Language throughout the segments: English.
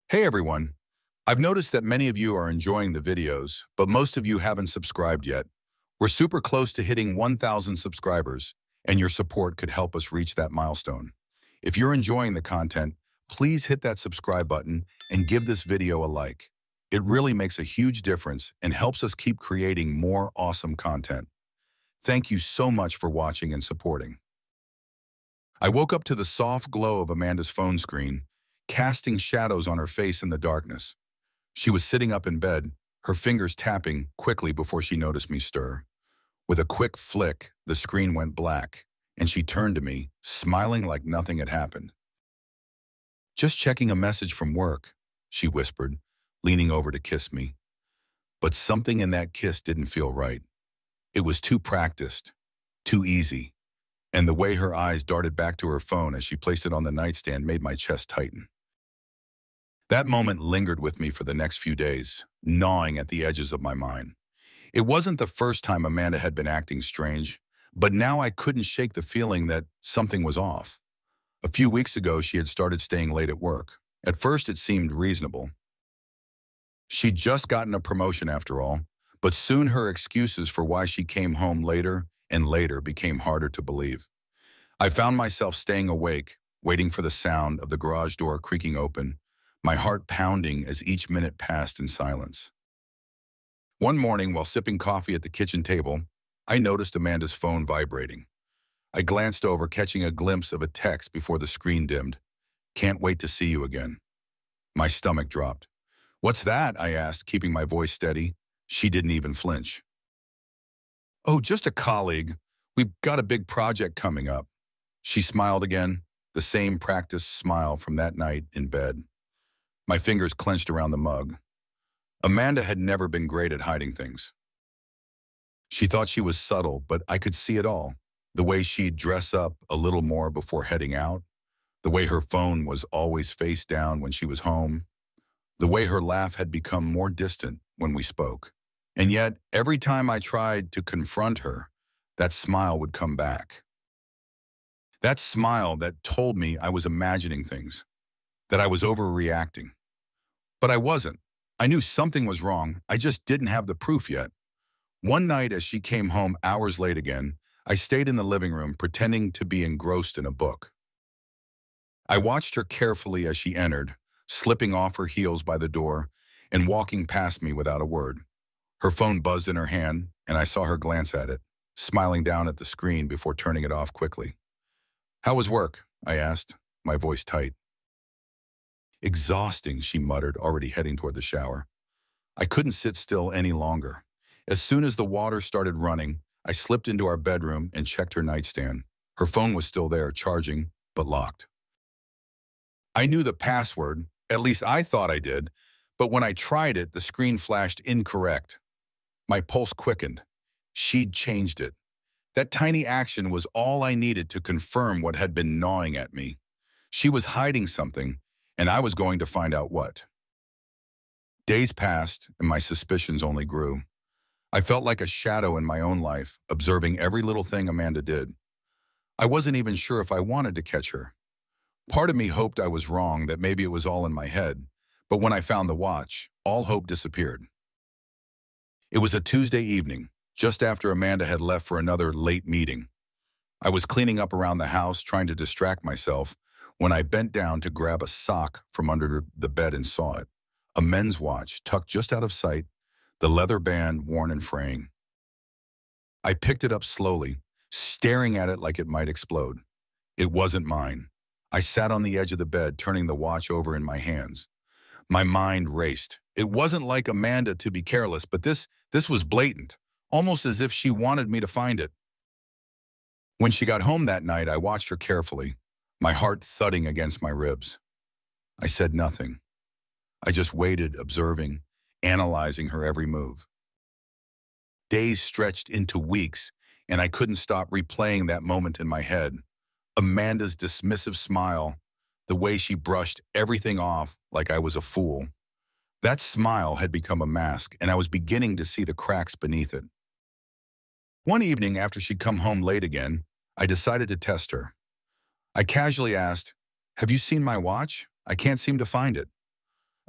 Hey everyone, I've noticed that many of you are enjoying the videos, but most of you haven't subscribed yet. We're super close to hitting 1,000 subscribers, and your support could help us reach that milestone. If you're enjoying the content, please hit that subscribe button and give this video a like. It really makes a huge difference and helps us keep creating more awesome content. Thank you so much for watching and supporting. I woke up to the soft glow of Amanda's phone screen, casting shadows on her face in the darkness. She was sitting up in bed, her fingers tapping quickly before she noticed me stir. With a quick flick, the screen went black, and she turned to me, smiling like nothing had happened. "Just checking a message from work," she whispered, leaning over to kiss me. But something in that kiss didn't feel right. It was too practiced, too easy, and the way her eyes darted back to her phone as she placed it on the nightstand made my chest tighten. That moment lingered with me for the next few days, gnawing at the edges of my mind. It wasn't the first time Amanda had been acting strange, but now I couldn't shake the feeling that something was off. A few weeks ago, she had started staying late at work. At first, it seemed reasonable. She'd just gotten a promotion after all, but soon her excuses for why she came home later and later became harder to believe. I found myself staying awake, waiting for the sound of the garage door creaking open, my heart pounding as each minute passed in silence. One morning, while sipping coffee at the kitchen table, I noticed Amanda's phone vibrating. I glanced over, catching a glimpse of a text before the screen dimmed. "Can't wait to see you again." My stomach dropped. "What's that?" I asked, keeping my voice steady. She didn't even flinch. "Oh, just a colleague. We've got a big project coming up." She smiled again, the same practiced smile from that night in bed. My fingers clenched around the mug. Amanda had never been great at hiding things. She thought she was subtle, but I could see it all. The way she'd dress up a little more before heading out, the way her phone was always face down when she was home, the way her laugh had become more distant when we spoke. And yet, every time I tried to confront her, that smile would come back. That smile that told me I was imagining things, that I was overreacting. But I wasn't. I knew something was wrong, I just didn't have the proof yet. One night as she came home hours late again, I stayed in the living room pretending to be engrossed in a book. I watched her carefully as she entered, slipping off her heels by the door and walking past me without a word. Her phone buzzed in her hand, and I saw her glance at it, smiling down at the screen before turning it off quickly. "How was work?" I asked, my voice tight. "Exhausting," she muttered, already heading toward the shower. I couldn't sit still any longer. As soon as the water started running, I slipped into our bedroom and checked her nightstand. Her phone was still there, charging, but locked. I knew the password, at least I thought I did, but when I tried it, the screen flashed incorrect. My pulse quickened. She'd changed it. That tiny action was all I needed to confirm what had been gnawing at me. She was hiding something, and I was going to find out what. Days passed, and my suspicions only grew. I felt like a shadow in my own life, observing every little thing Amanda did. I wasn't even sure if I wanted to catch her. Part of me hoped I was wrong, that maybe it was all in my head, but when I found the watch, all hope disappeared. It was a Tuesday evening, just after Amanda had left for another late meeting. I was cleaning up around the house, trying to distract myself, when I bent down to grab a sock from under the bed and saw it. A men's watch tucked just out of sight, the leather band worn and fraying. I picked it up slowly, staring at it like it might explode. It wasn't mine. I sat on the edge of the bed, turning the watch over in my hands. My mind raced. It wasn't like Amanda to be careless, but this was blatant, almost as if she wanted me to find it. When she got home that night, I watched her carefully, my heart thudding against my ribs. I said nothing. I just waited, observing, analyzing her every move. Days stretched into weeks, and I couldn't stop replaying that moment in my head. Amanda's dismissive smile, the way she brushed everything off like I was a fool. That smile had become a mask, and I was beginning to see the cracks beneath it. One evening, after she'd come home late again, I decided to test her. I casually asked, "Have you seen my watch? I can't seem to find it."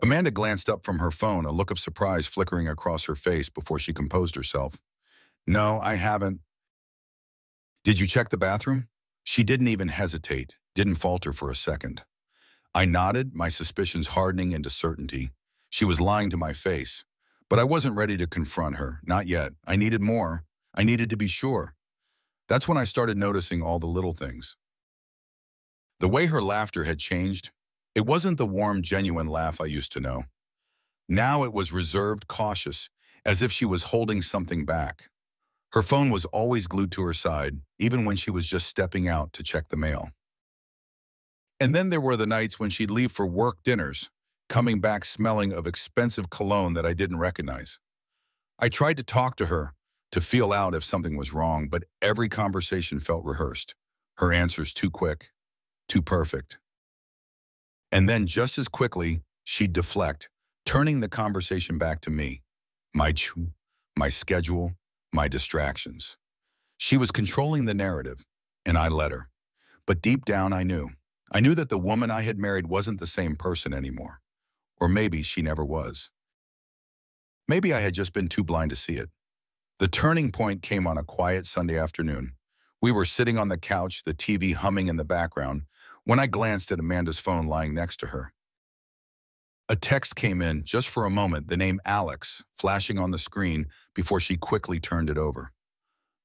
Amanda glanced up from her phone, a look of surprise flickering across her face before she composed herself. No, I haven't. Did you check the bathroom? She didn't even hesitate, didn't falter for a second. I nodded, my suspicions hardening into certainty. She was lying to my face. But I wasn't ready to confront her, not yet. I needed more. I needed to be sure. That's when I started noticing all the little things. The way her laughter had changed, it wasn't the warm, genuine laugh I used to know. Now it was reserved, cautious, as if she was holding something back. Her phone was always glued to her side, even when she was just stepping out to check the mail. And then there were the nights when she'd leave for work dinners, coming back smelling of expensive cologne that I didn't recognize. I tried to talk to her, to feel out if something was wrong, but every conversation felt rehearsed. Her answers too quick, too perfect. And then just as quickly, she'd deflect, turning the conversation back to me. My schedule, my distractions. She was controlling the narrative, and I let her. But deep down, I knew. I knew that the woman I had married wasn't the same person anymore. Or maybe she never was. Maybe I had just been too blind to see it. The turning point came on a quiet Sunday afternoon. We were sitting on the couch, the TV humming in the background, when I glanced at Amanda's phone lying next to her. A text came in just for a moment, the name Alex, flashing on the screen before she quickly turned it over.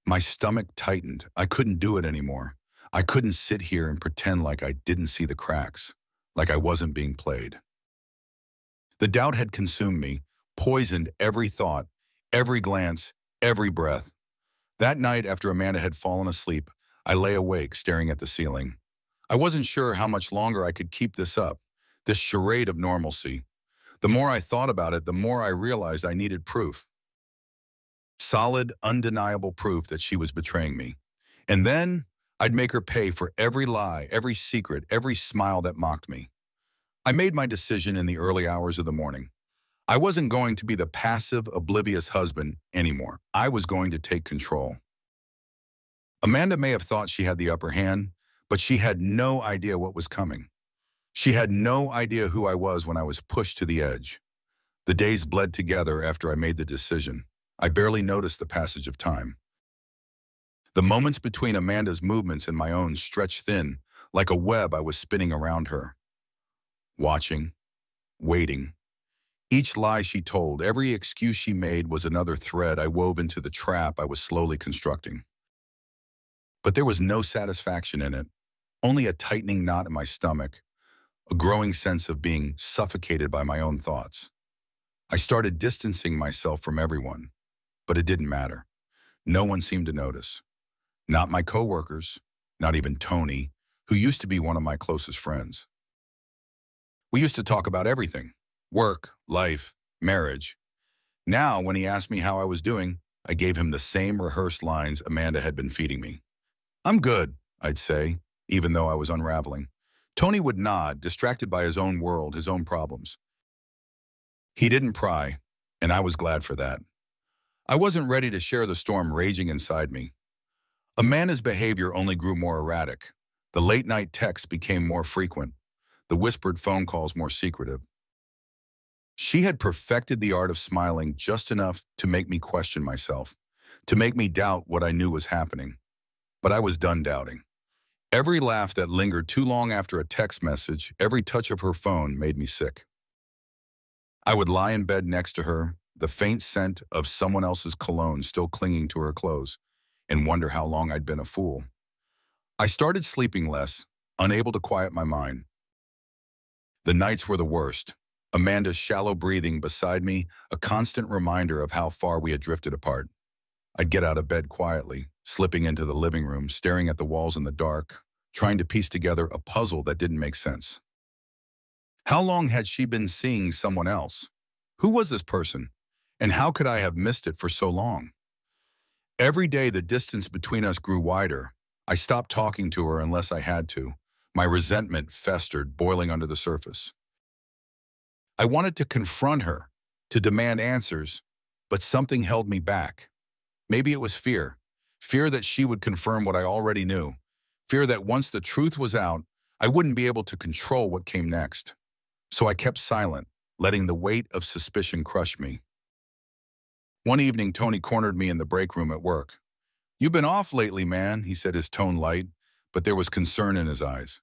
My stomach tightened. I couldn't do it anymore. I couldn't sit here and pretend like I didn't see the cracks, like I wasn't being played. The doubt had consumed me, poisoned every thought, every glance, every breath. That night, after Amanda had fallen asleep, I lay awake, staring at the ceiling. I wasn't sure how much longer I could keep this up, this charade of normalcy. The more I thought about it, the more I realized I needed proof. Solid, undeniable proof that she was betraying me. And then I'd make her pay for every lie, every secret, every smile that mocked me. I made my decision in the early hours of the morning. I wasn't going to be the passive, oblivious husband anymore. I was going to take control. Amanda may have thought she had the upper hand, but she had no idea what was coming. She had no idea who I was when I was pushed to the edge. The days bled together after I made the decision. I barely noticed the passage of time. The moments between Amanda's movements and my own stretched thin, like a web I was spinning around her. Watching, waiting. Each lie she told, every excuse she made was another thread I wove into the trap I was slowly constructing. But there was no satisfaction in it, only a tightening knot in my stomach, a growing sense of being suffocated by my own thoughts. I started distancing myself from everyone, but it didn't matter. No one seemed to notice. Not my coworkers, not even Tony, who used to be one of my closest friends. We used to talk about everything, work, life, marriage. Now, when he asked me how I was doing, I gave him the same rehearsed lines Amanda had been feeding me. I'm good, I'd say, even though I was unraveling. Tony would nod, distracted by his own world, his own problems. He didn't pry, and I was glad for that. I wasn't ready to share the storm raging inside me. Amanda's behavior only grew more erratic. The late-night texts became more frequent, the whispered phone calls more secretive. She had perfected the art of smiling just enough to make me question myself, to make me doubt what I knew was happening. But I was done doubting. Every laugh that lingered too long after a text message, every touch of her phone made me sick. I would lie in bed next to her, the faint scent of someone else's cologne still clinging to her clothes, and wonder how long I'd been a fool. I started sleeping less, unable to quiet my mind. The nights were the worst. Amanda's shallow breathing beside me, a constant reminder of how far we had drifted apart. I'd get out of bed quietly, slipping into the living room, staring at the walls in the dark, trying to piece together a puzzle that didn't make sense. How long had she been seeing someone else? Who was this person? And how could I have missed it for so long? Every day the distance between us grew wider. I stopped talking to her unless I had to. My resentment festered, boiling under the surface. I wanted to confront her, to demand answers, but something held me back. Maybe it was fear. Fear that she would confirm what I already knew. Fear that once the truth was out, I wouldn't be able to control what came next. So I kept silent, letting the weight of suspicion crush me. One evening, Tony cornered me in the break room at work. "You've been off lately, man," he said, his tone light, but there was concern in his eyes.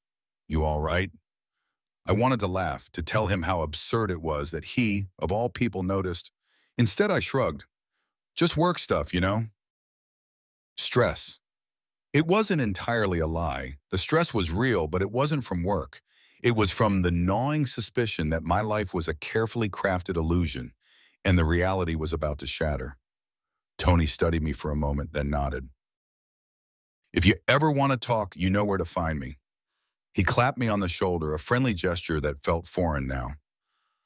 "You all right?" I wanted to laugh, to tell him how absurd it was that he, of all people, noticed. Instead, I shrugged. "Just work stuff, you know." Stress. It wasn't entirely a lie. The stress was real, but it wasn't from work. It was from the gnawing suspicion that my life was a carefully crafted illusion, and the reality was about to shatter. Tony studied me for a moment, then nodded. "If you ever want to talk, you know where to find me." He clapped me on the shoulder, a friendly gesture that felt foreign now.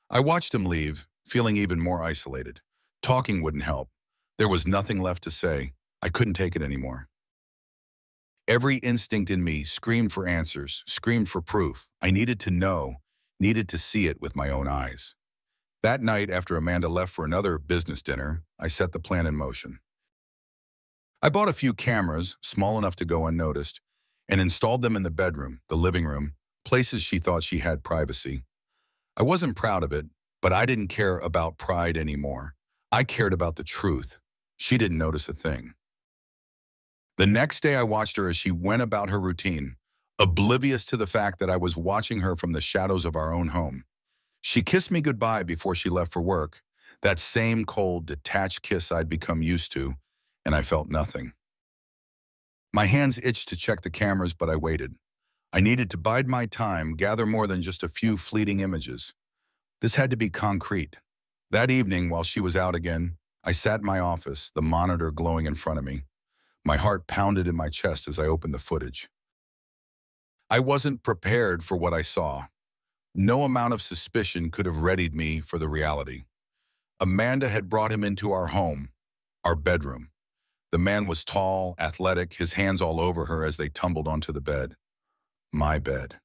I watched him leave, feeling even more isolated. Talking wouldn't help. There was nothing left to say. I couldn't take it anymore. Every instinct in me screamed for answers, screamed for proof. I needed to know, needed to see it with my own eyes. That night, after Amanda left for another business dinner, I set the plan in motion. I bought a few cameras, small enough to go unnoticed, and installed them in the bedroom, the living room, places she thought she had privacy. I wasn't proud of it, but I didn't care about pride anymore. I cared about the truth. She didn't notice a thing. The next day, I watched her as she went about her routine, oblivious to the fact that I was watching her from the shadows of our own home. She kissed me goodbye before she left for work, that same cold, detached kiss I'd become used to, and I felt nothing. My hands itched to check the cameras, but I waited. I needed to bide my time, gather more than just a few fleeting images. This had to be concrete. That evening, while she was out again, I sat in my office, the monitor glowing in front of me. My heart pounded in my chest as I opened the footage. I wasn't prepared for what I saw. No amount of suspicion could have readied me for the reality. Amanda had brought him into our home, our bedroom. The man was tall, athletic, his hands all over her as they tumbled onto the bed. My bed.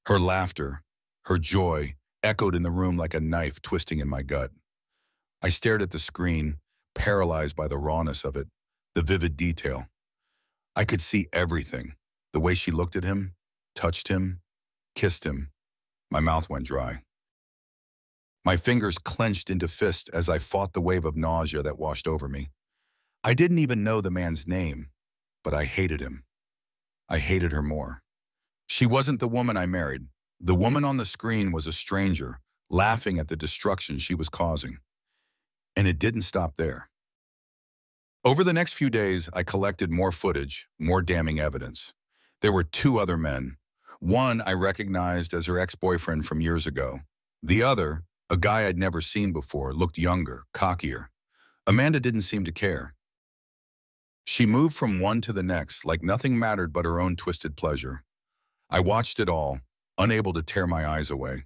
Her laughter, her joy, echoed in the room like a knife twisting in my gut. I stared at the screen, paralyzed by the rawness of it, the vivid detail. I could see everything. The way she looked at him, touched him, kissed him. My mouth went dry. My fingers clenched into fists as I fought the wave of nausea that washed over me. I didn't even know the man's name, but I hated him. I hated her more. She wasn't the woman I married. The woman on the screen was a stranger, laughing at the destruction she was causing. And it didn't stop there. Over the next few days, I collected more footage, more damning evidence. There were two other men. One I recognized as her ex-boyfriend from years ago. The other, a guy I'd never seen before, looked younger, cockier. Amanda didn't seem to care. She moved from one to the next like nothing mattered but her own twisted pleasure. I watched it all, unable to tear my eyes away.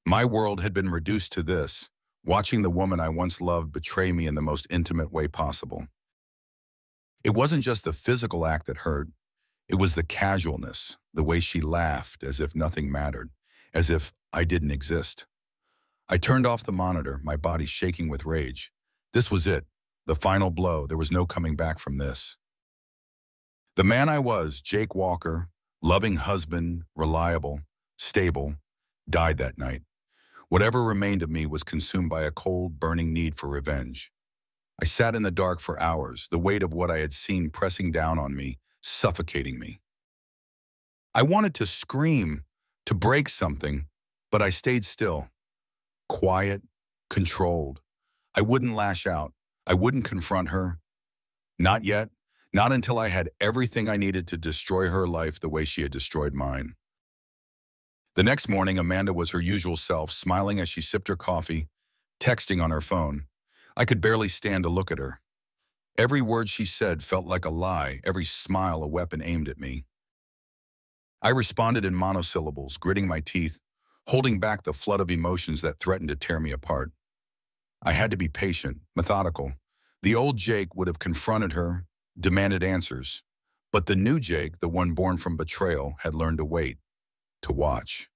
My world had been reduced to this, watching the woman I once loved betray me in the most intimate way possible. It wasn't just the physical act that hurt. It was the casualness, the way she laughed as if nothing mattered, as if I didn't exist. I turned off the monitor, my body shaking with rage. This was it, the final blow. There was no coming back from this. The man I was, Jake Walker, loving husband, reliable, stable, died that night. Whatever remained of me was consumed by a cold, burning need for revenge. I sat in the dark for hours, the weight of what I had seen pressing down on me, suffocating me. I wanted to scream, to break something, but I stayed still. Quiet, controlled. I wouldn't lash out. I wouldn't confront her. Not yet. Not until I had everything I needed to destroy her life the way she had destroyed mine. The next morning, Amanda was her usual self, smiling as she sipped her coffee, texting on her phone. I could barely stand to look at her. Every word she said felt like a lie, every smile a weapon aimed at me. I responded in monosyllables, gritting my teeth, holding back the flood of emotions that threatened to tear me apart. I had to be patient, methodical. The old Jake would have confronted her, demanded answers. But the new Jake, the one born from betrayal, had learned to wait, to watch.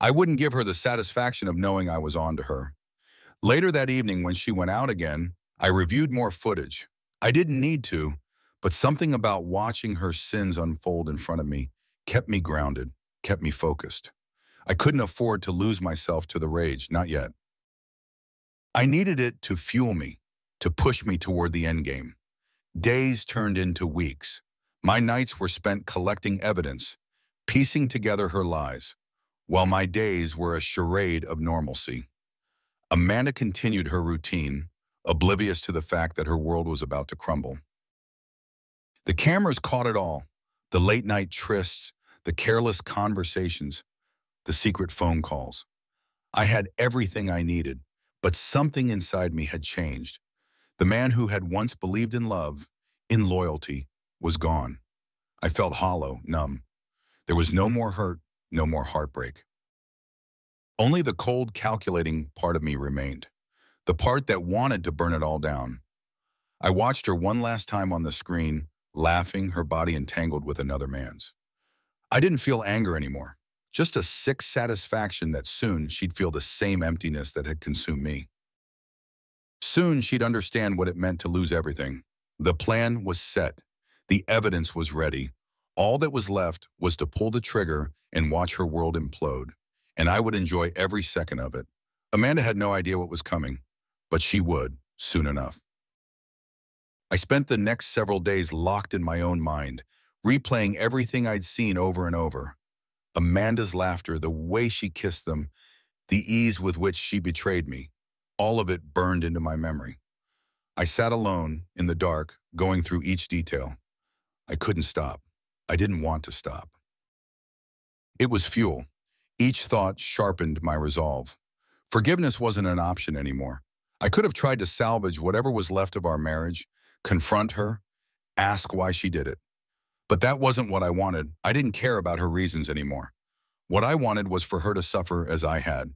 I wouldn't give her the satisfaction of knowing I was on to her. Later that evening, when she went out again, I reviewed more footage. I didn't need to, but something about watching her sins unfold in front of me kept me grounded, kept me focused. I couldn't afford to lose myself to the rage, not yet. I needed it to fuel me, to push me toward the endgame. Days turned into weeks. My nights were spent collecting evidence, piecing together her lies, while my days were a charade of normalcy. Amanda continued her routine, oblivious to the fact that her world was about to crumble. The cameras caught it all, the late-night trysts, the careless conversations, the secret phone calls. I had everything I needed, but something inside me had changed. The man who had once believed in love, in loyalty, was gone. I felt hollow, numb. There was no more hurt, no more heartbreak. Only the cold, calculating part of me remained, the part that wanted to burn it all down. I watched her one last time on the screen, laughing, her body entangled with another man's. I didn't feel anger anymore, just a sick satisfaction that soon she'd feel the same emptiness that had consumed me. Soon she'd understand what it meant to lose everything. The plan was set. The evidence was ready. All that was left was to pull the trigger and watch her world implode, and I would enjoy every second of it. Amanda had no idea what was coming, but she would, soon enough. I spent the next several days locked in my own mind, replaying everything I'd seen over and over. Amanda's laughter, the way she kissed them, the ease with which she betrayed me, all of it burned into my memory. I sat alone, in the dark, going through each detail. I couldn't stop. I didn't want to stop. It was fuel. Each thought sharpened my resolve. Forgiveness wasn't an option anymore. I could have tried to salvage whatever was left of our marriage, confront her, ask why she did it. But that wasn't what I wanted. I didn't care about her reasons anymore. What I wanted was for her to suffer as I had.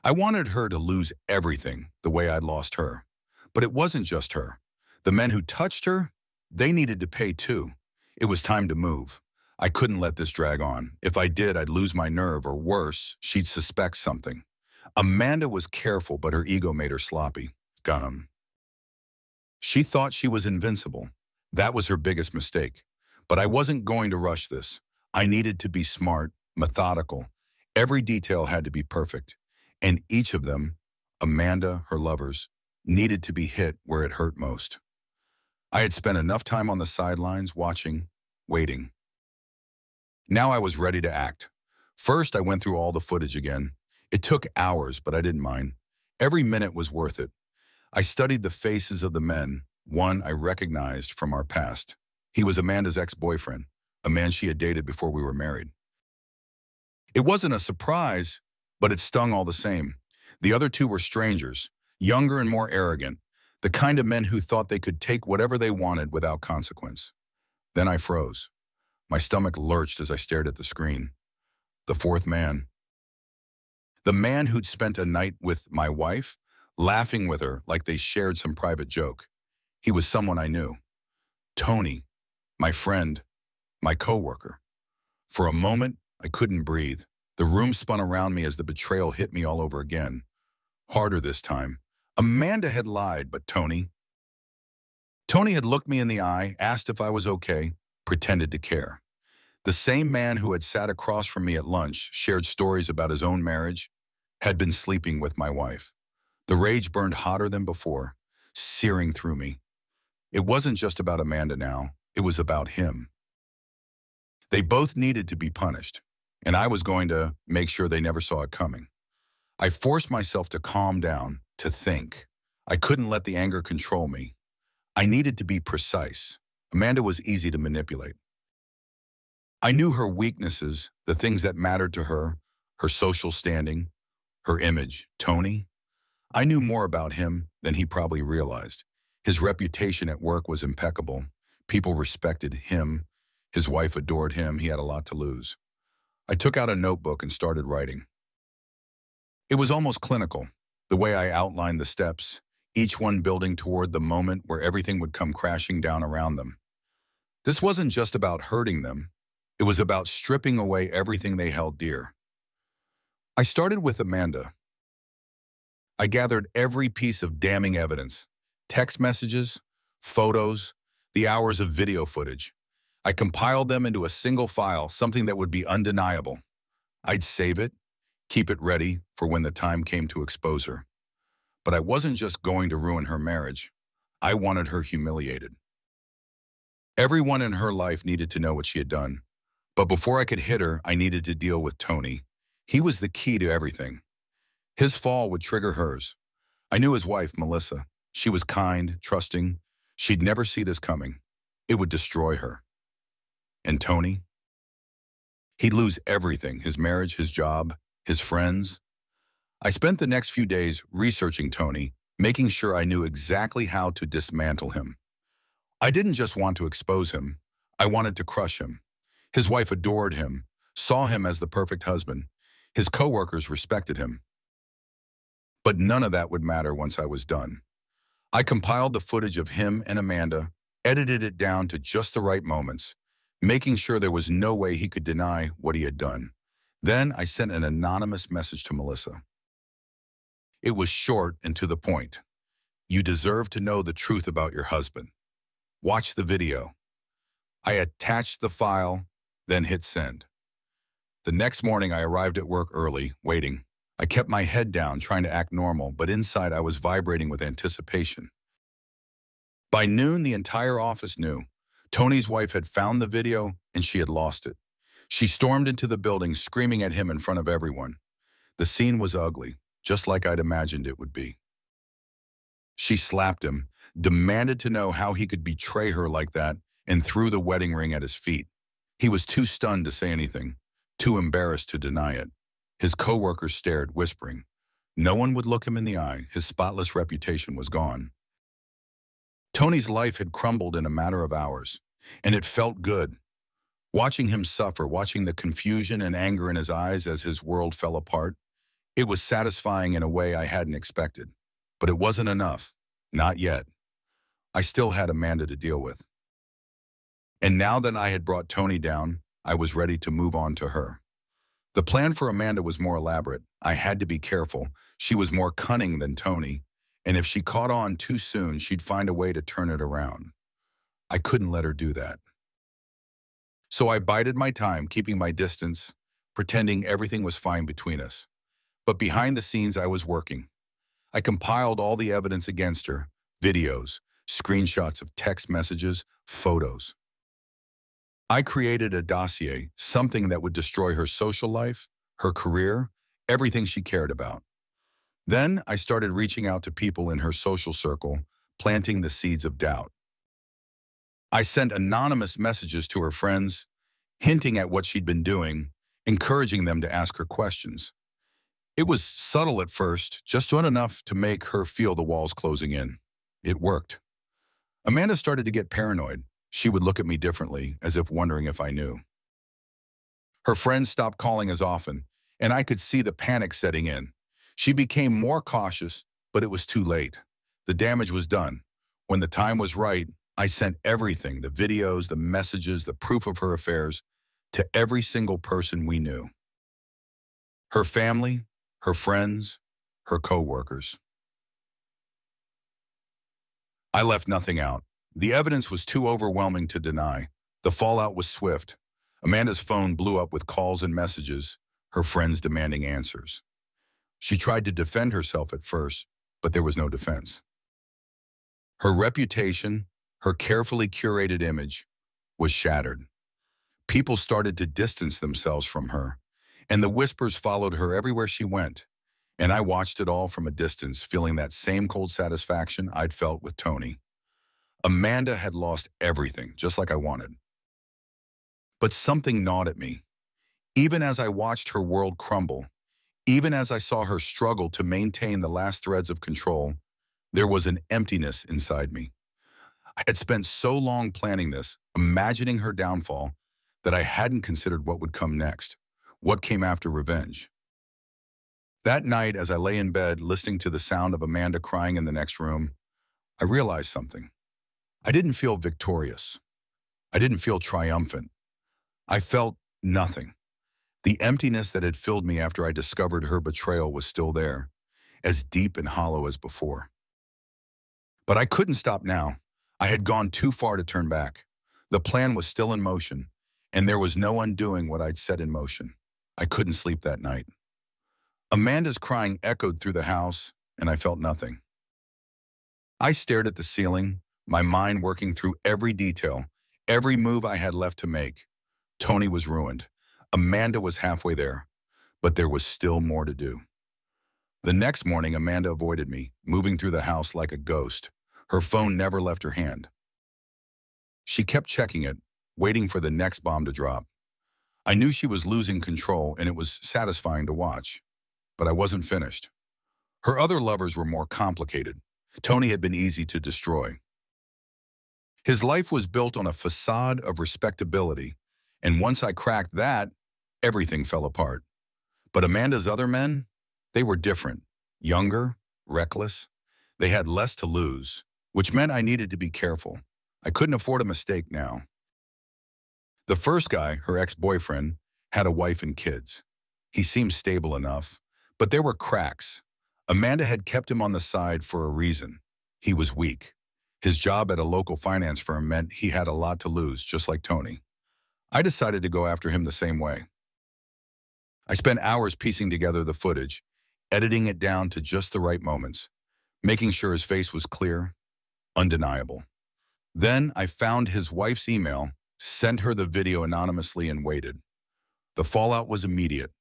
I wanted her to lose everything the way I'd lost her. But it wasn't just her. The men who touched her, they needed to pay too. It was time to move. I couldn't let this drag on. If I did, I'd lose my nerve, or worse, she'd suspect something. Amanda was careful, but her ego made her sloppy. She thought she was invincible. That was her biggest mistake. But I wasn't going to rush this. I needed to be smart, methodical. Every detail had to be perfect. And each of them, Amanda, her lovers, needed to be hit where it hurt most. I had spent enough time on the sidelines, watching, waiting. Now I was ready to act. First, I went through all the footage again. It took hours, but I didn't mind. Every minute was worth it. I studied the faces of the men, one I recognized from our past. He was Amanda's ex-boyfriend, a man she had dated before we were married. It wasn't a surprise, but it stung all the same. The other two were strangers, younger and more arrogant, the kind of men who thought they could take whatever they wanted without consequence. Then I froze. My stomach lurched as I stared at the screen. The fourth man. The man who'd spent a night with my wife, laughing with her like they shared some private joke. He was someone I knew. Tony, my friend, my coworker. For a moment, I couldn't breathe. The room spun around me as the betrayal hit me all over again. Harder this time. Amanda had lied, but Tony had looked me in the eye, asked if I was okay, pretended to care. The same man who had sat across from me at lunch, shared stories about his own marriage, had been sleeping with my wife. The rage burned hotter than before, searing through me. It wasn't just about Amanda now, it was about him. They both needed to be punished, and I was going to make sure they never saw it coming. I forced myself to calm down, to think. I couldn't let the anger control me. I needed to be precise. Amanda was easy to manipulate. I knew her weaknesses, the things that mattered to her, her social standing, her image. Tony? I knew more about him than he probably realized. His reputation at work was impeccable. People respected him. His wife adored him. He had a lot to lose. I took out a notebook and started writing. It was almost clinical, the way I outlined the steps, each one building toward the moment where everything would come crashing down around them. This wasn't just about hurting them. It was about stripping away everything they held dear. I started with Amanda. I gathered every piece of damning evidence, text messages, photos, the hours of video footage. I compiled them into a single file, something that would be undeniable. I'd save it, keep it ready for when the time came to expose her. But I wasn't just going to ruin her marriage. I wanted her humiliated. Everyone in her life needed to know what she had done. But before I could hit her, I needed to deal with Tony. He was the key to everything. His fall would trigger hers. I knew his wife, Melissa. She was kind, trusting. She'd never see this coming. It would destroy her. And Tony? He'd lose everything, his marriage, his job, his friends. I spent the next few days researching Tony, making sure I knew exactly how to dismantle him. I didn't just want to expose him. I wanted to crush him. His wife adored him, saw him as the perfect husband. His coworkers respected him. But none of that would matter once I was done. I compiled the footage of him and Amanda, edited it down to just the right moments, making sure there was no way he could deny what he had done. Then I sent an anonymous message to Melissa. It was short and to the point. You deserve to know the truth about your husband. Watch the video. I attached the file, then hit send. The next morning I arrived at work early, waiting. I kept my head down, trying to act normal, but inside I was vibrating with anticipation. By noon, the entire office knew. Tony's wife had found the video and she had lost it. She stormed into the building, screaming at him in front of everyone. The scene was ugly, just like I'd imagined it would be. She slapped him, demanded to know how he could betray her like that, and threw the wedding ring at his feet. He was too stunned to say anything, too embarrassed to deny it. His coworkers stared, whispering. No one would look him in the eye. His spotless reputation was gone. Tony's life had crumbled in a matter of hours, and it felt good. Watching him suffer, watching the confusion and anger in his eyes as his world fell apart, it was satisfying in a way I hadn't expected. But it wasn't enough. Not yet. I still had Amanda to deal with. And now that I had brought Tony down, I was ready to move on to her. The plan for Amanda was more elaborate. I had to be careful. She was more cunning than Tony, and if she caught on too soon, she'd find a way to turn it around. I couldn't let her do that. So I bided my time, keeping my distance, pretending everything was fine between us. But behind the scenes, I was working. I compiled all the evidence against her, videos, screenshots of text messages, photos. I created a dossier, something that would destroy her social life, her career, everything she cared about. Then I started reaching out to people in her social circle, planting the seeds of doubt. I sent anonymous messages to her friends, hinting at what she'd been doing, encouraging them to ask her questions. It was subtle at first, just enough to make her feel the walls closing in. It worked. Amanda started to get paranoid. She would look at me differently, as if wondering if I knew. Her friends stopped calling as often, and I could see the panic setting in. She became more cautious, but it was too late. The damage was done. When the time was right, I sent everything, the videos, the messages, the proof of her affairs, to every single person we knew. Her family, her friends, her co-workers. I left nothing out. The evidence was too overwhelming to deny. The fallout was swift. Amanda's phone blew up with calls and messages, her friends demanding answers. She tried to defend herself at first, but there was no defense. Her reputation, her carefully curated image, was shattered. People started to distance themselves from her, and the whispers followed her everywhere she went. And I watched it all from a distance, feeling that same cold satisfaction I'd felt with Tony. Amanda had lost everything, just like I wanted. But something gnawed at me. Even as I watched her world crumble, even as I saw her struggle to maintain the last threads of control, there was an emptiness inside me. I had spent so long planning this, imagining her downfall, that I hadn't considered what would come next, what came after revenge. That night, as I lay in bed, listening to the sound of Amanda crying in the next room, I realized something. I didn't feel victorious. I didn't feel triumphant. I felt nothing. The emptiness that had filled me after I discovered her betrayal was still there, as deep and hollow as before. But I couldn't stop now. I had gone too far to turn back. The plan was still in motion, and there was no undoing what I'd set in motion. I couldn't sleep that night. Amanda's crying echoed through the house, and I felt nothing. I stared at the ceiling, my mind working through every detail, every move I had left to make. Tony was ruined. Amanda was halfway there, but there was still more to do. The next morning, Amanda avoided me, moving through the house like a ghost. Her phone never left her hand. She kept checking it, waiting for the next bomb to drop. I knew she was losing control, and it was satisfying to watch. But I wasn't finished. Her other lovers were more complicated. Tony had been easy to destroy. His life was built on a facade of respectability, and once I cracked that, everything fell apart. But Amanda's other men, they were different. Younger, reckless. They had less to lose, which meant I needed to be careful. I couldn't afford a mistake now. The first guy, her ex-boyfriend, had a wife and kids. He seemed stable enough, but there were cracks. Amanda had kept him on the side for a reason. He was weak. His job at a local finance firm meant he had a lot to lose, just like Tony. I decided to go after him the same way. I spent hours piecing together the footage, editing it down to just the right moments, making sure his face was clear, undeniable. Then I found his wife's email, sent her the video anonymously, and waited. The fallout was immediate.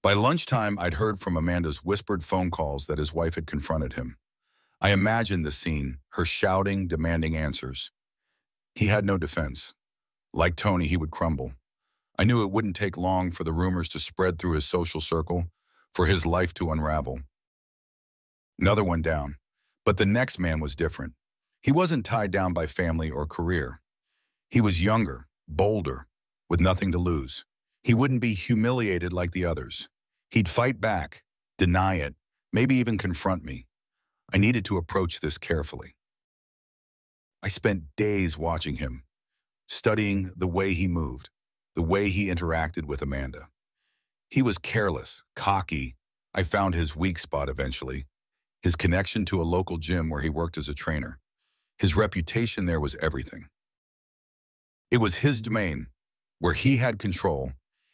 By lunchtime, I'd heard from Amanda's whispered phone calls that his wife had confronted him. I imagined the scene, her shouting, demanding answers. He had no defense. Like Tony, he would crumble. I knew it wouldn't take long for the rumors to spread through his social circle, for his life to unravel. Another one down. But the next man was different. He wasn't tied down by family or career. He was younger, bolder, with nothing to lose. He wouldn't be humiliated like the others. He'd fight back, deny it, maybe even confront me. I needed to approach this carefully. I spent days watching him, studying the way he moved, the way he interacted with Amanda. He was careless, cocky. I found his weak spot eventually, his connection to a local gym where he worked as a trainer. His reputation there was everything. It was his domain, where he had control,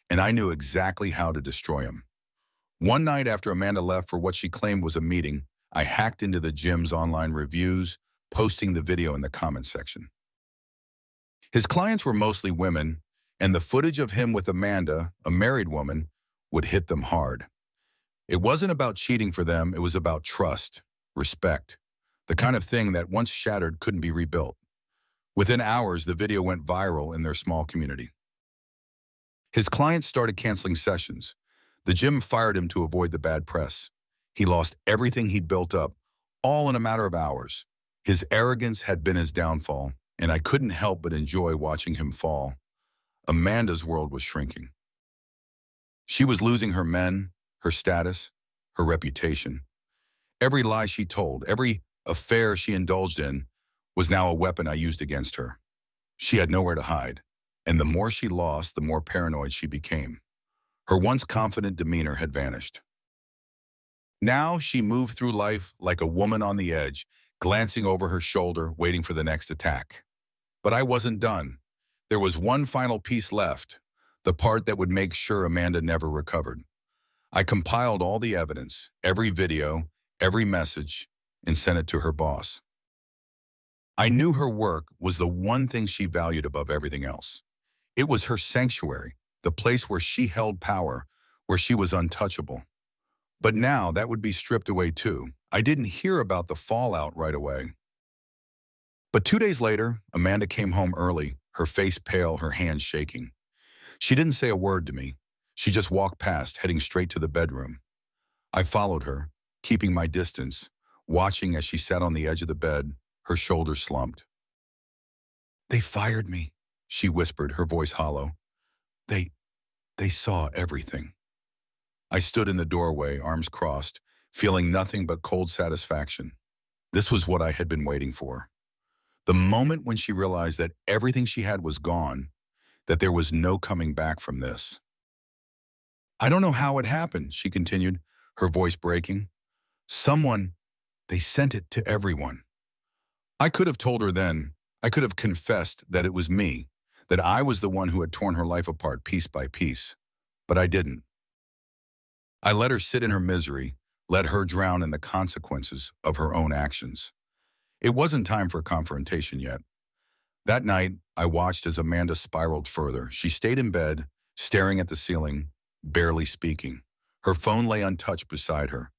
and I knew exactly how to destroy him. One night after Amanda left for what she claimed was a meeting, I hacked into the gym's online reviews, posting the video in the comments section. His clients were mostly women, and the footage of him with Amanda, a married woman, would hit them hard. It wasn't about cheating for them, it was about trust, respect, the kind of thing that once shattered couldn't be rebuilt. Within hours, the video went viral in their small community. His clients started canceling sessions. The gym fired him to avoid the bad press. He lost everything he'd built up, all in a matter of hours. His arrogance had been his downfall, and I couldn't help but enjoy watching him fall. Amanda's world was shrinking. She was losing her men, her status, her reputation. Every lie she told, every affair she indulged in, was now a weapon I used against her. She had nowhere to hide, and the more she lost, the more paranoid she became. Her once confident demeanor had vanished. Now she moved through life like a woman on the edge, glancing over her shoulder, waiting for the next attack. But I wasn't done. There was one final piece left, the part that would make sure Amanda never recovered. I compiled all the evidence, every video, every message, and sent it to her boss. I knew her work was the one thing she valued above everything else. It was her sanctuary, the place where she held power, where she was untouchable. But now that would be stripped away too. I didn't hear about the fallout right away. But 2 days later, Amanda came home early, her face pale, her hands shaking. She didn't say a word to me. She just walked past, heading straight to the bedroom. I followed her, keeping my distance, watching as she sat on the edge of the bed, her shoulders slumped. "They fired me," she whispered, her voice hollow. They saw everything." I stood in the doorway, arms crossed, feeling nothing but cold satisfaction. This was what I had been waiting for. The moment when she realized that everything she had was gone, that there was no coming back from this. "I don't know how it happened," she continued, her voice breaking. They sent it to everyone." I could have told her then. I could have confessed that it was me, that I was the one who had torn her life apart piece by piece. but I didn't. I let her sit in her misery, let her drown in the consequences of her own actions. It wasn't time for confrontation yet. That night, I watched as Amanda spiraled further. She stayed in bed, staring at the ceiling, barely speaking. Her phone lay untouched beside her.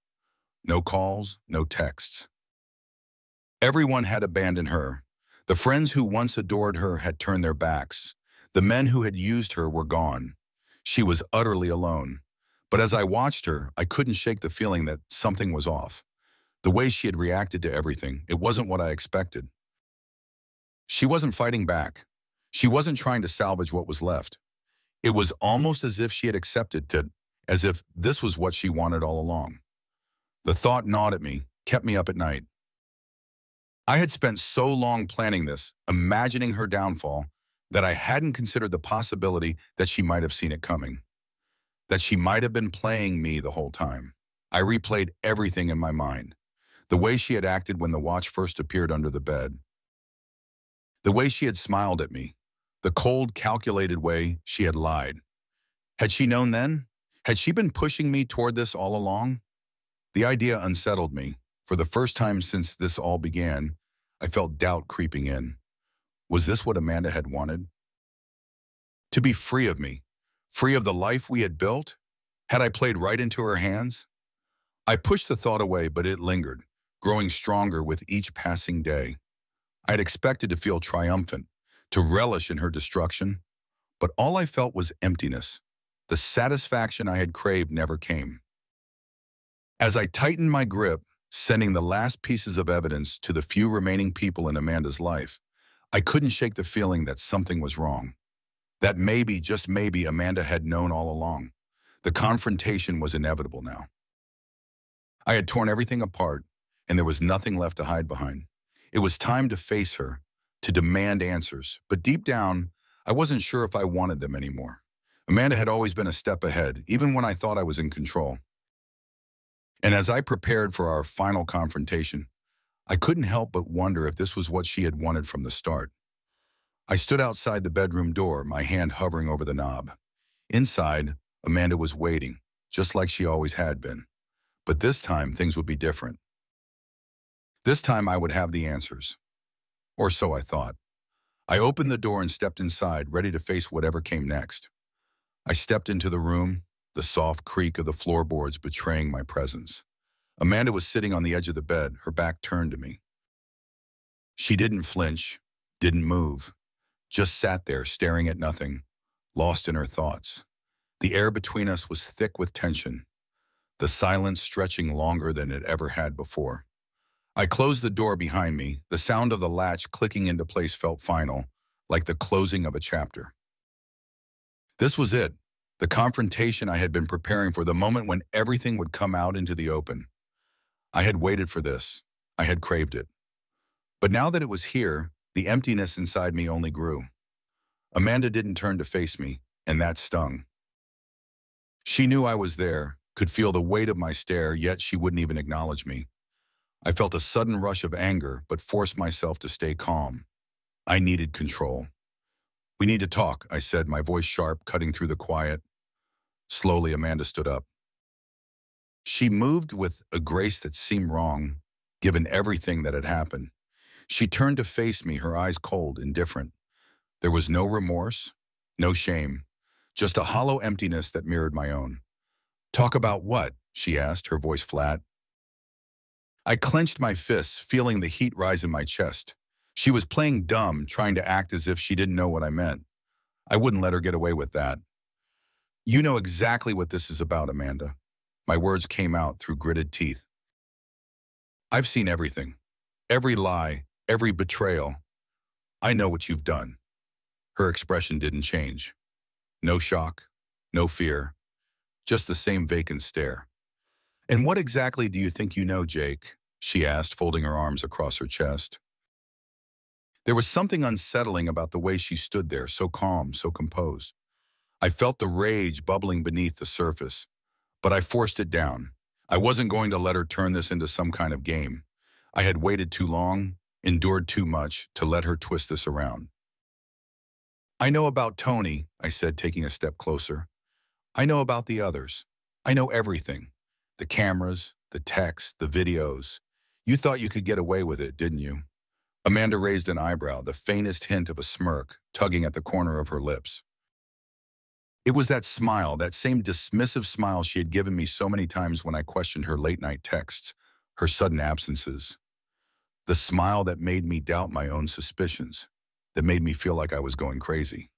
No calls, no texts. Everyone had abandoned her. The friends who once adored her had turned their backs. The men who had used her were gone. She was utterly alone. But as I watched her, I couldn't shake the feeling that something was off. The way she had reacted to everything, it wasn't what I expected. She wasn't fighting back. She wasn't trying to salvage what was left. It was almost as if she had accepted it, as if this was what she wanted all along. The thought gnawed at me, kept me up at night. I had spent so long planning this, imagining her downfall, that I hadn't considered the possibility that she might have seen it coming. That she might have been playing me the whole time. I replayed everything in my mind. The way she had acted when the watch first appeared under the bed. The way she had smiled at me. The cold, calculated way she had lied. Had she known then? Had she been pushing me toward this all along? The idea unsettled me. For the first time since this all began, I felt doubt creeping in. Was this what Amanda had wanted? To be free of me, free of the life we had built? Had I played right into her hands? I pushed the thought away, but it lingered, growing stronger with each passing day. I had expected to feel triumphant, to relish in her destruction, but all I felt was emptiness. The satisfaction I had craved never came. As I tightened my grip, sending the last pieces of evidence to the few remaining people in Amanda's life, I couldn't shake the feeling that something was wrong. That maybe, just maybe, Amanda had known all along. The confrontation was inevitable now. I had torn everything apart, and there was nothing left to hide behind. It was time to face her, to demand answers, but deep down, I wasn't sure if I wanted them anymore. Amanda had always been a step ahead, even when I thought I was in control. And as I prepared for our final confrontation, I couldn't help but wonder if this was what she had wanted from the start. I stood outside the bedroom door, my hand hovering over the knob. Inside, Amanda was waiting, just like she always had been. But this time, things would be different. This time, I would have the answers. Or so I thought. I opened the door and stepped inside, ready to face whatever came next. I stepped into the room, the soft creak of the floorboards betraying my presence. Amanda was sitting on the edge of the bed, her back turned to me. She didn't flinch, didn't move, just sat there staring at nothing, lost in her thoughts. The air between us was thick with tension, the silence stretching longer than it ever had before. I closed the door behind me. The sound of the latch clicking into place felt final, like the closing of a chapter. This was it, the confrontation I had been preparing for, the moment when everything would come out into the open. I had waited for this. I had craved it. But now that it was here, the emptiness inside me only grew. Amanda didn't turn to face me, and that stung. She knew I was there, could feel the weight of my stare, yet she wouldn't even acknowledge me. I felt a sudden rush of anger, but forced myself to stay calm. I needed control. "We need to talk," I said, my voice sharp, cutting through the quiet. Slowly, Amanda stood up. She moved with a grace that seemed wrong, given everything that had happened. She turned to face me, her eyes cold, indifferent. There was no remorse, no shame, just a hollow emptiness that mirrored my own. "Talk about what?" she asked, her voice flat. I clenched my fists, feeling the heat rise in my chest. She was playing dumb, trying to act as if she didn't know what I meant. I wouldn't let her get away with that. "You know exactly what this is about, Amanda." My words came out through gritted teeth. "I've seen everything. Every lie, every betrayal. I know what you've done." Her expression didn't change. No shock, no fear, just the same vacant stare. "And what exactly do you think you know, Jake?" she asked, folding her arms across her chest. There was something unsettling about the way she stood there, so calm, so composed. I felt the rage bubbling beneath the surface, but I forced it down. I wasn't going to let her turn this into some kind of game. I had waited too long, endured too much, to let her twist this around. "I know about Tony," I said, taking a step closer. I know about the others. I know everything. The cameras, the texts, the videos. You thought you could get away with it, didn't you? Amanda raised an eyebrow, the faintest hint of a smirk, tugging at the corner of her lips. It was that smile, that same dismissive smile she had given me so many times when I questioned her late-night texts, her sudden absences. The smile that made me doubt my own suspicions, that made me feel like I was going crazy.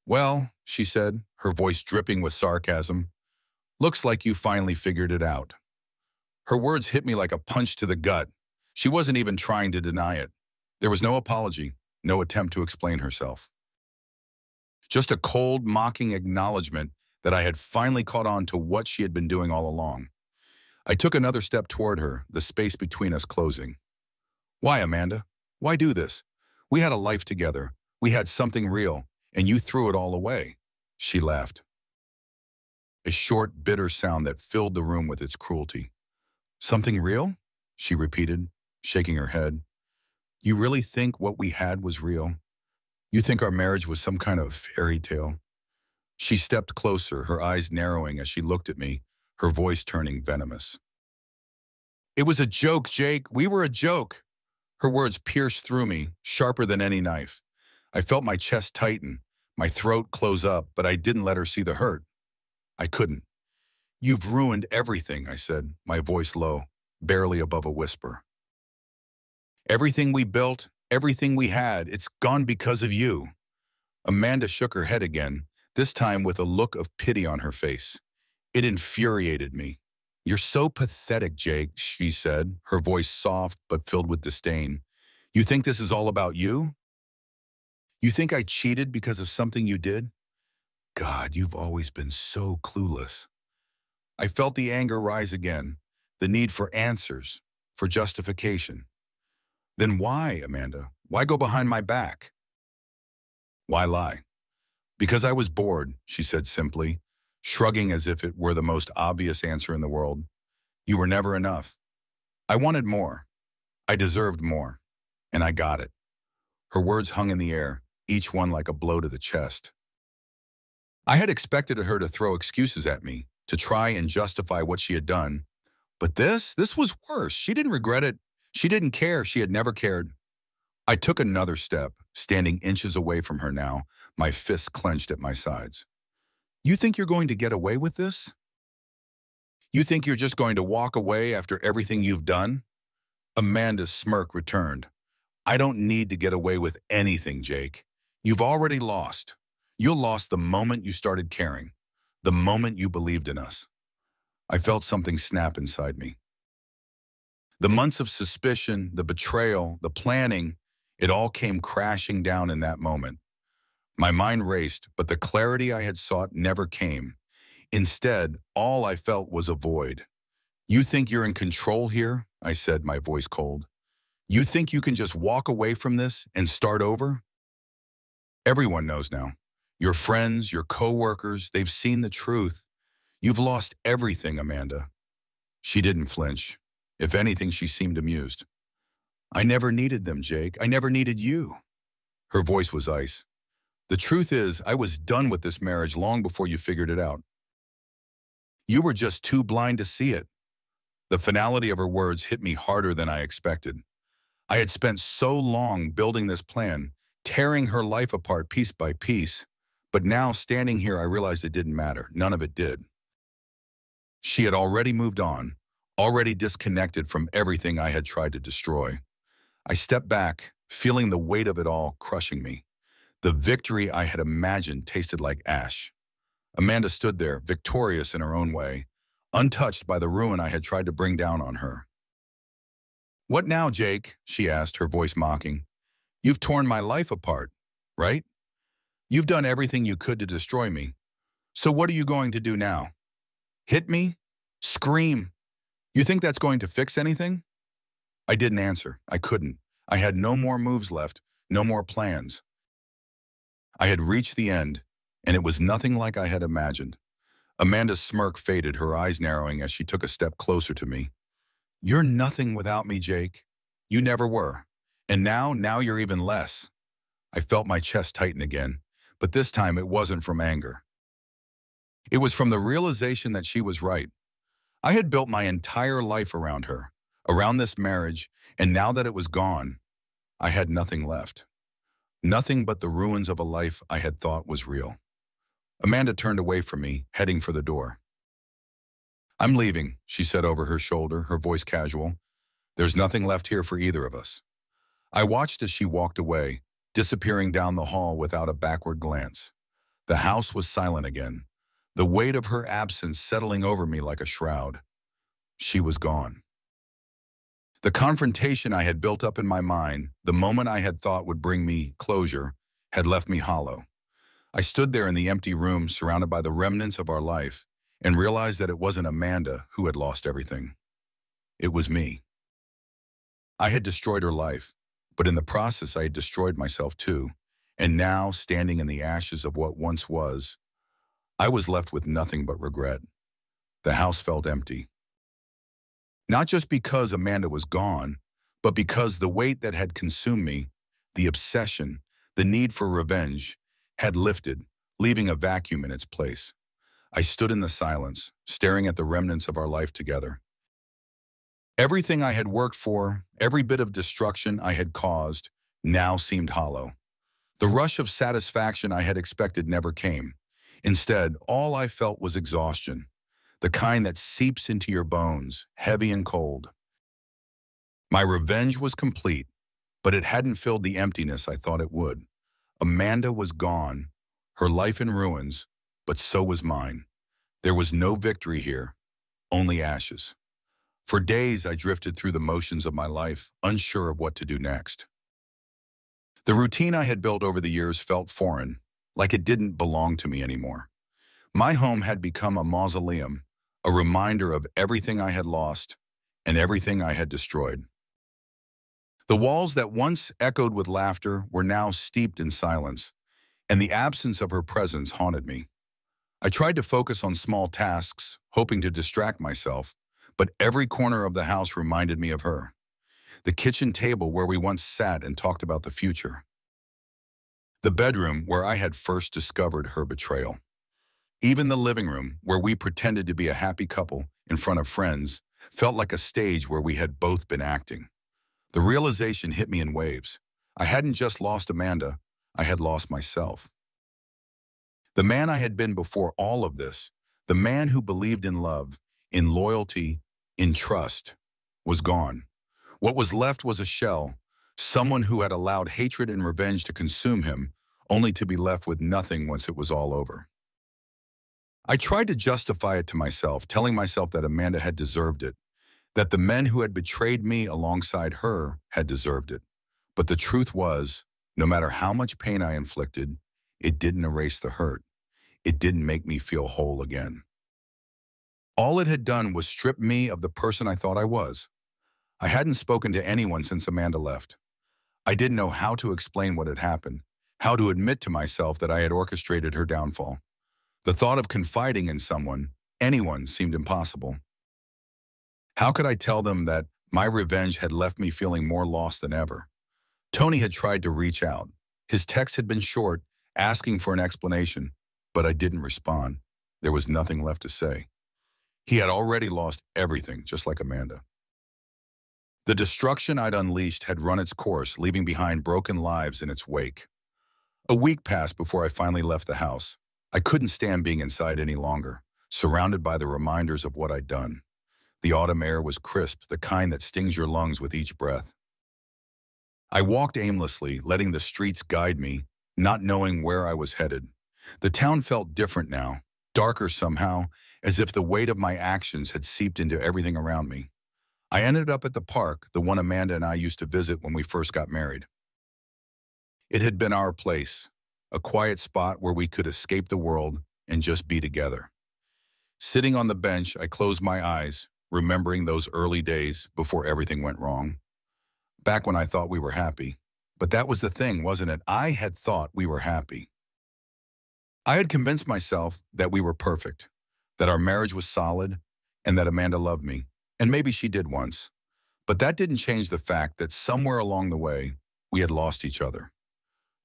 Well, she said, her voice dripping with sarcasm, looks like you finally figured it out. Her words hit me like a punch to the gut. She wasn't even trying to deny it. There was no apology, no attempt to explain herself. Just a cold, mocking acknowledgement that I had finally caught on to what she had been doing all along. I took another step toward her, the space between us closing. Why, Amanda? Why do this? We had a life together. We had something real, and you threw it all away. She laughed. A short, bitter sound that filled the room with its cruelty. Something real? She repeated, shaking her head. You really think what we had was real? You think our marriage was some kind of fairy tale? She stepped closer, her eyes narrowing as she looked at me, her voice turning venomous. It was a joke, Jake. We were a joke. Her words pierced through me, sharper than any knife. I felt my chest tighten, my throat close up, but I didn't let her see the hurt. I couldn't. You've ruined everything, I said, my voice low, barely above a whisper. Everything we built, everything we had, it's gone because of you. Amanda shook her head again, this time with a look of pity on her face. It infuriated me. You're so pathetic, Jake, she said, her voice soft but filled with disdain. You think this is all about you? You think I cheated because of something you did? God, you've always been so clueless. I felt the anger rise again, the need for answers, for justification. Then why, Amanda? Why go behind my back? Why lie? Because I was bored, she said simply, shrugging as if it were the most obvious answer in the world. You were never enough. I wanted more. I deserved more. And I got it. Her words hung in the air, each one like a blow to the chest. I had expected her to throw excuses at me, to try and justify what she had done. But this was worse. She didn't regret it. She didn't care. She had never cared. I took another step, standing inches away from her now, my fists clenched at my sides. You think you're going to get away with this? You think you're just going to walk away after everything you've done? Amanda's smirk returned. I don't need to get away with anything, Jake. You've already lost. You lost the moment you started caring, the moment you believed in us. I felt something snap inside me. The months of suspicion, the betrayal, the planning, it all came crashing down in that moment. My mind raced, but the clarity I had sought never came. Instead, all I felt was a void. You think you're in control here? I said, my voice cold. You think you can just walk away from this and start over? Everyone knows now. Your friends, your co-workers, they've seen the truth. You've lost everything, Amanda. She didn't flinch. If anything, she seemed amused. I never needed them, Jake. I never needed you. Her voice was ice. The truth is, I was done with this marriage long before you figured it out. You were just too blind to see it. The finality of her words hit me harder than I expected. I had spent so long building this plan, tearing her life apart piece by piece, but now standing here I realized it didn't matter. None of it did. She had already moved on, already disconnected from everything I had tried to destroy. I stepped back, feeling the weight of it all crushing me. The victory I had imagined tasted like ash. Amanda stood there, victorious in her own way, untouched by the ruin I had tried to bring down on her. What now, Jake? She asked, her voice mocking. You've torn my life apart, right? You've done everything you could to destroy me. So what are you going to do now? Hit me? Scream? You think that's going to fix anything? I didn't answer. I couldn't. I had no more moves left, no more plans. I had reached the end, and it was nothing like I had imagined. Amanda's smirk faded, her eyes narrowing as she took a step closer to me. You're nothing without me, Jake. You never were. And now you're even less. I felt my chest tighten again, but this time it wasn't from anger. It was from the realization that she was right. I had built my entire life around her, around this marriage, and now that it was gone, I had nothing left. Nothing but the ruins of a life I had thought was real. Amanda turned away from me, heading for the door. "I'm leaving," she said over her shoulder, her voice casual. "There's nothing left here for either of us." I watched as she walked away, disappearing down the hall without a backward glance. The house was silent again, the weight of her absence settling over me like a shroud. She was gone. The confrontation I had built up in my mind, the moment I had thought would bring me closure, had left me hollow. I stood there in the empty room surrounded by the remnants of our life and realized that it wasn't Amanda who had lost everything. It was me. I had destroyed her life, but in the process I had destroyed myself too, and now, standing in the ashes of what once was, I was left with nothing but regret. The house felt empty. Not just because Amanda was gone, but because the weight that had consumed me, the obsession, the need for revenge, had lifted, leaving a vacuum in its place. I stood in the silence, staring at the remnants of our life together. Everything I had worked for, every bit of destruction I had caused, now seemed hollow. The rush of satisfaction I had expected never came. Instead, all I felt was exhaustion, the kind that seeps into your bones, heavy and cold. My revenge was complete, but it hadn't filled the emptiness I thought it would. Amanda was gone, her life in ruins, but so was mine. There was no victory here, only ashes. For days I drifted through the motions of my life, unsure of what to do next. The routine I had built over the years felt foreign, like it didn't belong to me anymore. My home had become a mausoleum, a reminder of everything I had lost and everything I had destroyed. The walls that once echoed with laughter were now steeped in silence, and the absence of her presence haunted me. I tried to focus on small tasks, hoping to distract myself, but every corner of the house reminded me of her. The kitchen table where we once sat and talked about the future. The bedroom where I had first discovered her betrayal. Even the living room, where we pretended to be a happy couple in front of friends, felt like a stage where we had both been acting. The realization hit me in waves. I hadn't just lost Amanda, I had lost myself. The man I had been before all of this, the man who believed in love, in loyalty, in trust, was gone. What was left was a shell, someone who had allowed hatred and revenge to consume him, only to be left with nothing once it was all over. I tried to justify it to myself, telling myself that Amanda had deserved it, that the men who had betrayed me alongside her had deserved it. But the truth was, no matter how much pain I inflicted, it didn't erase the hurt. It didn't make me feel whole again. All it had done was strip me of the person I thought I was. I hadn't spoken to anyone since Amanda left. I didn't know how to explain what had happened, how to admit to myself that I had orchestrated her downfall. The thought of confiding in someone, anyone, seemed impossible. How could I tell them that my revenge had left me feeling more lost than ever? Tony had tried to reach out. His text had been short, asking for an explanation, but I didn't respond. There was nothing left to say. He had already lost everything, just like Amanda. The destruction I'd unleashed had run its course, leaving behind broken lives in its wake. A week passed before I finally left the house. I couldn't stand being inside any longer, surrounded by the reminders of what I'd done. The autumn air was crisp, the kind that stings your lungs with each breath. I walked aimlessly, letting the streets guide me, not knowing where I was headed. The town felt different now, darker somehow, as if the weight of my actions had seeped into everything around me. I ended up at the park, the one Amanda and I used to visit when we first got married. It had been our place, a quiet spot where we could escape the world and just be together. Sitting on the bench, I closed my eyes, remembering those early days before everything went wrong. Back when I thought we were happy. But that was the thing, wasn't it? I had thought we were happy. I had convinced myself that we were perfect, that our marriage was solid, and that Amanda loved me. And maybe she did once. But that didn't change the fact that somewhere along the way, we had lost each other.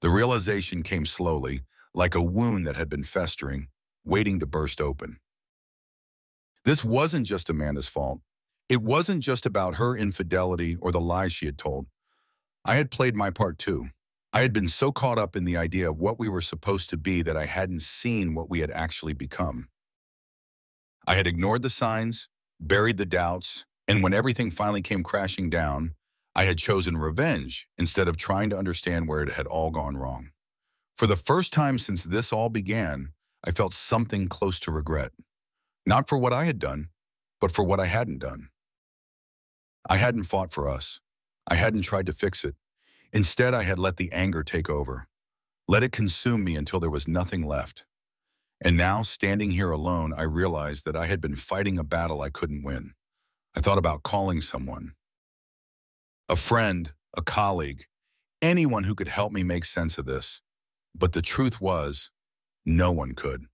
The realization came slowly, like a wound that had been festering. waiting to burst open. This wasn't just Amanda's fault. It wasn't just about her infidelity or the lies she had told. I had played my part too. I had been so caught up in the idea of what we were supposed to be that I hadn't seen what we had actually become. I had ignored the signs, buried the doubts, and when everything finally came crashing down, I had chosen revenge instead of trying to understand where it had all gone wrong. For the first time since this all began, I felt something close to regret. Not for what I had done, but for what I hadn't done. I hadn't fought for us. I hadn't tried to fix it. Instead, I had let the anger take over. Let it consume me until there was nothing left. And now, standing here alone, I realized that I had been fighting a battle I couldn't win. I thought about calling someone. A friend, a colleague, anyone who could help me make sense of this. But the truth was, no one could.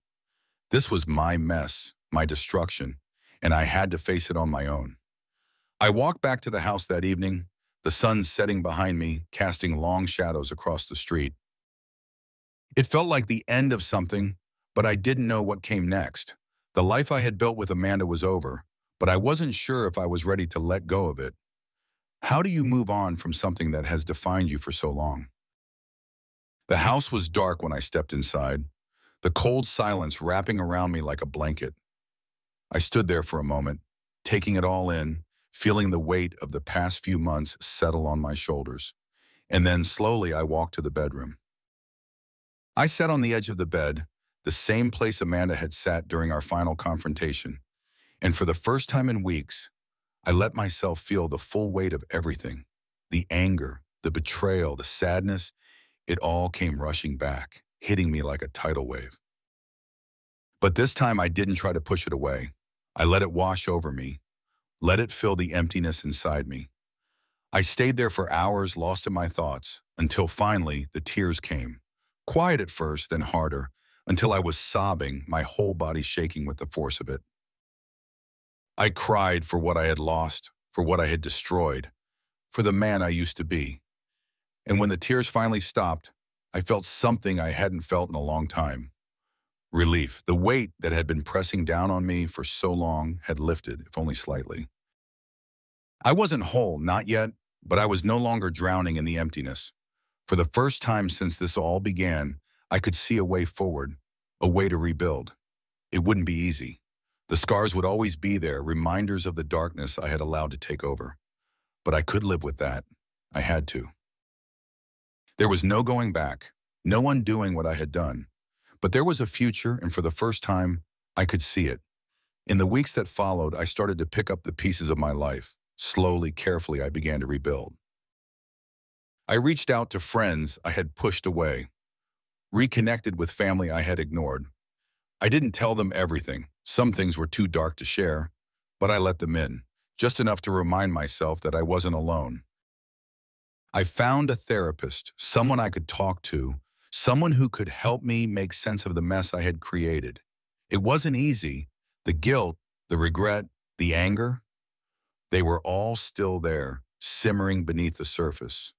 This was my mess, my destruction, and I had to face it on my own. I walked back to the house that evening, the sun setting behind me, casting long shadows across the street. It felt like the end of something, but I didn't know what came next. The life I had built with Amanda was over, but I wasn't sure if I was ready to let go of it. How do you move on from something that has defined you for so long? The house was dark when I stepped inside, the cold silence wrapping around me like a blanket. I stood there for a moment, taking it all in, feeling the weight of the past few months settle on my shoulders. And then slowly I walked to the bedroom. I sat on the edge of the bed, the same place Amanda had sat during our final confrontation. And for the first time in weeks, I let myself feel the full weight of everything. The anger, the betrayal, the sadness, it all came rushing back, hitting me like a tidal wave. But this time I didn't try to push it away. I let it wash over me, let it fill the emptiness inside me. I stayed there for hours, lost in my thoughts, until finally the tears came. Quiet at first, then harder, until I was sobbing, my whole body shaking with the force of it. I cried for what I had lost, for what I had destroyed, for the man I used to be. And when the tears finally stopped, I felt something I hadn't felt in a long time. Relief. The weight that had been pressing down on me for so long had lifted, if only slightly. I wasn't whole, not yet, but I was no longer drowning in the emptiness. For the first time since this all began, I could see a way forward, a way to rebuild. It wouldn't be easy. The scars would always be there, reminders of the darkness I had allowed to take over. But I could live with that. I had to. There was no going back, no undoing what I had done. But there was a future, and for the first time, I could see it. In the weeks that followed, I started to pick up the pieces of my life. Slowly, carefully, I began to rebuild. I reached out to friends I had pushed away, reconnected with family I had ignored. I didn't tell them everything. Some things were too dark to share, but I let them in, just enough to remind myself that I wasn't alone. I found a therapist, someone I could talk to, someone who could help me make sense of the mess I had created. It wasn't easy. The guilt, the regret, the anger, they were all still there, simmering beneath the surface.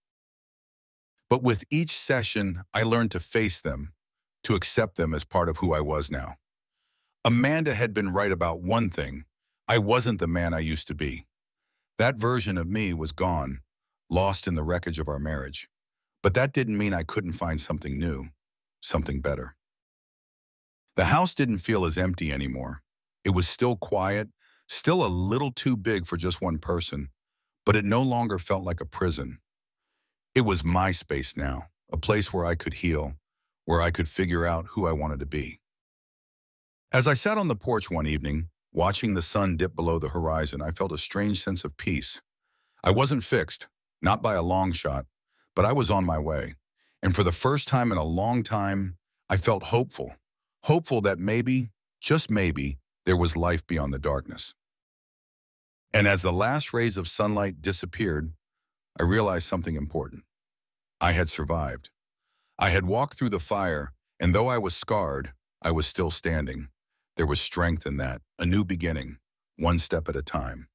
But with each session, I learned to face them, to accept them as part of who I was now. Amanda had been right about one thing. I wasn't the man I used to be. That version of me was gone, lost in the wreckage of our marriage. But that didn't mean I couldn't find something new, something better. The house didn't feel as empty anymore. It was still quiet, still a little too big for just one person, but it no longer felt like a prison. It was my space now, a place where I could heal, where I could figure out who I wanted to be. As I sat on the porch one evening, watching the sun dip below the horizon, I felt a strange sense of peace. I wasn't fixed, not by a long shot, but I was on my way. And for the first time in a long time, I felt hopeful. Hopeful that maybe, just maybe, there was life beyond the darkness. And as the last rays of sunlight disappeared, I realized something important. I had survived. I had walked through the fire, and though I was scarred, I was still standing. There was strength in that, a new beginning, one step at a time.